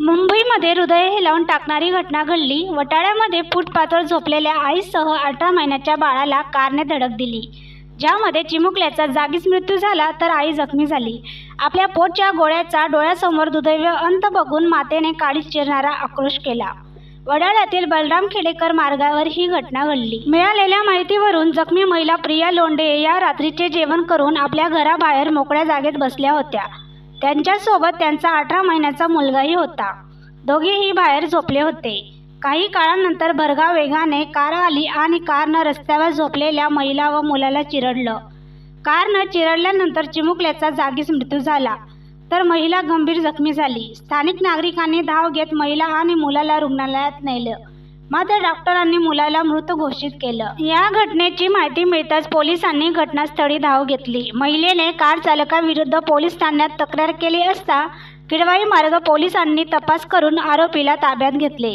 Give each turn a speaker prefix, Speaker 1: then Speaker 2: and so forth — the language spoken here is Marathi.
Speaker 1: मुंबईमध्ये हृदय हेलावून टाकणारी घटना घडली. वटाळ्यामध्ये फूटपाथवर झोपलेल्या आईसह 18 महिन्याच्या बाळाला कारने धडक दिली, ज्यामध्ये चिमुकल्याचा जागीच मृत्यू झाला तर आई जखमी झाली. आपल्या पोटच्या गोळ्याचा डोळ्यासमोर दुर्दैवी अंत बघून मातेने काळीज चिरणारा आक्रोश केला. वडाळ्यातील बलराम खेडेकर मार्गावर ही घटना घडली. मिळालेल्या माहितीवरून जखमी महिला प्रिया लोंढे या रात्रीचे जेवण करून आपल्या घराबाहेर मोकळ्या जागेत बसल्या होत्या. त्यांच्यासोबत त्यांचा 18 महिन्याचा मुलगाही होता. दोघेही बाहेर झोपले होते. काही काळानंतर भरधाव वेगाने कार आली आणि कारनं रस्त्यावर झोपलेल्या महिला व मुलाला चिरडलं. कारनं चिरडल्यानंतर चिमुकल्याचा जागीच मृत्यू झाला, तर महिला गंभीर जखमी झाली. स्थानिक नागरिकांनी धाव घेत महिला आणि मुलाला रुग्णालयात नेलं, मात्र डॉक्टरांनी मुलाला मृत घोषित केलं. या घटनेची माहिती मिळताच पोलिसांनी घटनास्थळी धाव घेतली. महिलेने कार चालकाविरुद्ध पोलीस ठाण्यात तक्रार केली असता किडवाई मार्ग पोलिसांनी तपास करून आरोपीला ताब्यात घेतले.